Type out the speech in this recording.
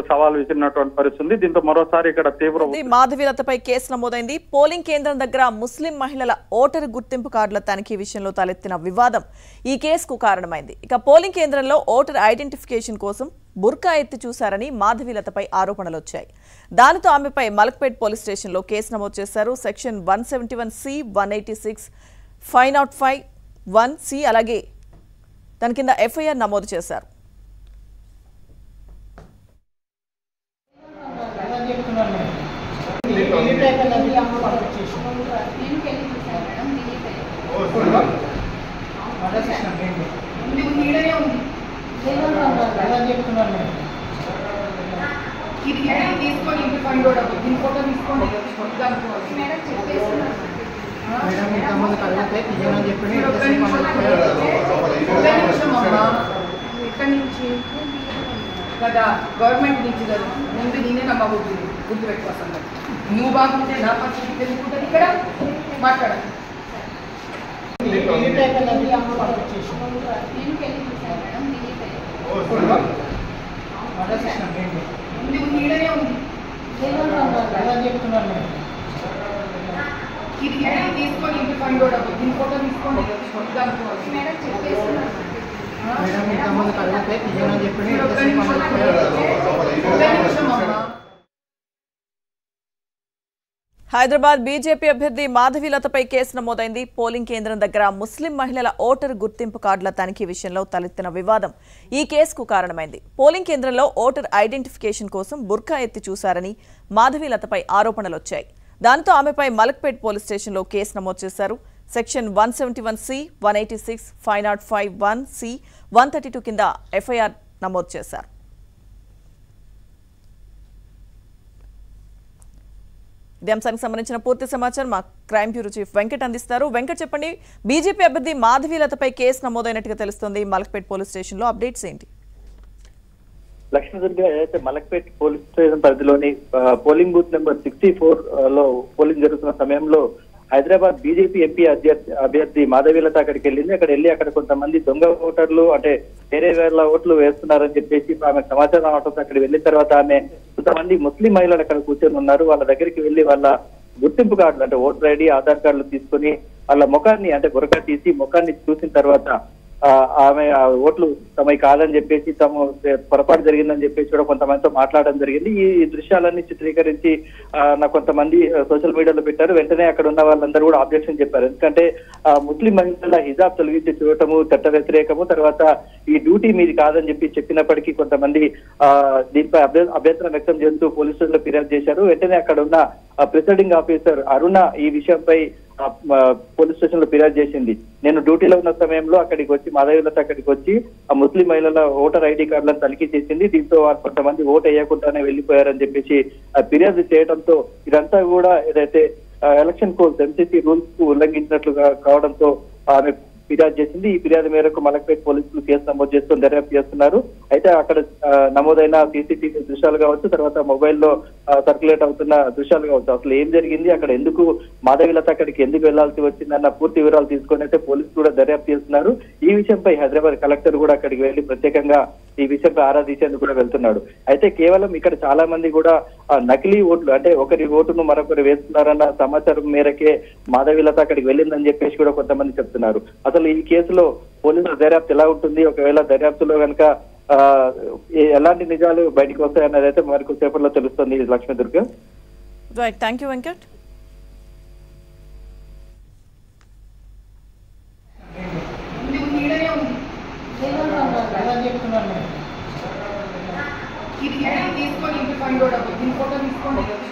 సవాల్ విసిరినటువంటి పరిస్థితి ఉంది. దీంతో మరోసారి ఇక్కడ తీవ్ర మాధవీలతపై కేసు నమోదైంది. పోలింగ్ కేంద్రం దగ్గర ముస్లిం మహిళల ఓటరు గుర్తింపు కార్డుల తనిఖీ విషయంలో తలెత్తిన వివాదం ఈ కేసుకు కారణమైంది. ఇక పోలింగ్ కేంద్రంలో ఓటర్ ఐడెంటిఫికేషన్ కోసం బుర్కా ఎత్తి చూశారని మాధవీలతపై ఆరోపణలు వచ్చాయి. దానితో ఆమెపై మలక్పేట్ పోలీస్ స్టేషన్లో కేసు నమోదు చేశారు. సెక్షన్ 171C, 186, 505, 1C అలాగే దాని కింద ఎఫ్ఐఆర్ నమోదు చేశారు. కదా గవర్నమెంట్ నుంచి కదా ముందు నేనే నమ్మబోతుంది గుర్తుపెట్టుకోసం నువ్వు బాగుంటే నా పరిస్థితి తెలుసుకుంటుంది. ఇక్కడ మాట్లాడాలి నీడనే ఉంది ఇది తీసుకొని ఇంటి ఫండ్ కూడా దీని ఫోటో తీసుకోండి హైదరాబాద్ బీజేపీ అభ్యర్థి మాధవీలతపై కేసు నమోదైంది. పోలింగ్ కేంద్రం దగ్గర ముస్లిం మహిళల ఓటరు గుర్తింపు కార్డుల తనిఖీ విషయంలో తలెత్తిన వివాదం ఈ కేసుకు కారణమైంది. పోలింగ్ కేంద్రంలో ఓటర్ ఐడెంటిఫికేషన్ కోసం బుర్కా ఎత్తి చూశారని మాధవీలతపై ఆరోపణలు వచ్చాయి. దానితో ఆమెపై మలక్పేట్ పోలీస్ స్టేషన్లో కేసు నమోదు చేశారు. సెక్షన్ 171C, 186, 505, 1C, 132 కింద ఎఫ్ఐఆర్ నమోదు చేశారు. ఇదే అంశానికి సంబంధించిన పూర్తి సమాచారం మా క్రైమ్ బ్యూరో చీఫ్ వెంకట్ అందిస్తారు. వెంకట్ చెప్పండి, బీజేపీ అభ్యర్థి మాధవీలతపై కేసు నమోదైనట్టుగా తెలుస్తోంది. మలక్పేట్ పోలీస్ స్టేషన్ లో అప్డేట్స్ ఏంటి? లక్ష్మీదుర్గ ఏదైతే మలక్పేట్ పోలీస్ స్టేషన్ పరిధిలోని పోలింగ్ బూత్ నెంబర్ 64 లో పోలింగ్ జరుగుతున్న సమయంలో హైదరాబాద్ బీజేపీ ఎంపీ అభ్యర్థి మాధవీలత అక్కడికి వెళ్ళింది. అక్కడ కొంతమంది దొంగ ఓటర్లు అంటే వేరే వేల ఓట్లు వేస్తున్నారని చెప్పేసి ఆమె సమాచారం రావడంతో అక్కడ వెళ్ళిన తర్వాత ఆమె కొంతమంది ముస్లిం మహిళలు అక్కడ కూర్చొని ఉన్నారు. వాళ్ళ దగ్గరికి వెళ్ళి వాళ్ళ గుర్తింపు కార్డులు అంటే ఓటర్ ఐడి, ఆధార్ కార్డులు తీసుకుని వాళ్ళ ముఖాన్ని అంటే బురక తీసి ముఖాన్ని చూసిన తర్వాత ఆమె ఓట్లు తమవి కాదని చెప్పేసి తమ పొరపాటు జరిగిందని చెప్పేసి కూడా కొంతమందితో మాట్లాడడం జరిగింది. ఈ దృశ్యాలన్నీ చిత్రీకరించి నాకు కొంతమంది సోషల్ మీడియాలో పెట్టారు. వెంటనే అక్కడ ఉన్న వాళ్ళందరూ కూడా ఆబ్జెక్షన్ చెప్పారు. ఎందుకంటే ముస్లిం మహిళల హిజాబ్ తొలగించి చూడటము చట్ట వ్యతిరేకము, తర్వాత ఈ డ్యూటీ మీది కాదని చెప్పినప్పటికీ కొంతమంది దీనిపై అభ్యంతరం వ్యక్తం చేస్తూ పోలీస్ స్టేషన్ లో ఫిర్యాదు చేశారు. వెంటనే అక్కడ ఉన్న ప్రిసైడింగ్ ఆఫీసర్ అరుణ ఈ విషయంపై పోలీస్ స్టేషన్ లో ఫిర్యాదు చేసింది. నేను డ్యూటీలో ఉన్న సమయంలో అక్కడికి వచ్చి మాధవీలత అక్కడికి వచ్చి ఆ ముస్లిం మహిళల ఓటర్ ఐడి కార్డులను తనిఖీ చేసింది. దీంతో వారు కొంతమంది ఓటు వేయకుండానే వెళ్లిపోయారని చెప్పేసి ఫిర్యాదు చేయడంతో ఇదంతా కూడా ఏదైతే ఎలక్షన్ కోడ్స్ ఎంసీసీ రూల్స్ కు ఉల్లంఘించినట్లుగా కావడంతో ఆమె ఫిర్యాదు చేసింది. ఈ ఫిర్యాదు మేరకు మలక్పేట్ పోలీసులు కేసు నమోదు చేస్తూ దర్యాప్తు చేస్తున్నారు. అయితే అక్కడ నమోదైన సీసీటీవీ దృశ్యాలు కావచ్చు, తర్వాత మొబైల్లో సర్క్యులేట్ అవుతున్న దృశ్యాలు కావచ్చు, అసలు ఏం జరిగింది, అక్కడ ఎందుకు మాధవీలత అక్కడికి ఎందుకు వెళ్లాల్సి వచ్చిందన్న పూర్తి వివరాలు తీసుకొని అయితే పోలీసులు కూడా దర్యాప్తు చేస్తున్నారు. ఈ విషయంపై హైదరాబాద్ కలెక్టర్ కూడా అక్కడికి వెళ్లి ప్రత్యేకంగా ఈ విషయంపై ఆరా తీసేందుకు కూడా వెళ్తున్నాడు. అయితే కేవలం ఇక్కడ చాలా మంది కూడా నకిలీ ఓట్లు అంటే ఒకరి ఓటును మరొకరు వేస్తున్నారన్న సమాచారం మేరకే మాధవీలత అక్కడికి వెళ్ళిందని చెప్పేసి కూడా కొంతమంది చెప్తున్నారు. అసలు ఈ కేసులో పోలీసుల దర్యాప్తు ఎలా ఉంటుంది, ఒకవేళ దర్యాప్తులో కనుక ఎలాంటి నిజాలు బయటకు వస్తాయన్నది అయితే మరికొద్ది సేపట్లో తెలుస్తుంది. Lakshmi Durga. Right, thank you Venkat. ఇది తీసుకొని ఇంటి ఫండ్ కూడా దీని ఫోటో తీసుకోండి చెప్పేసి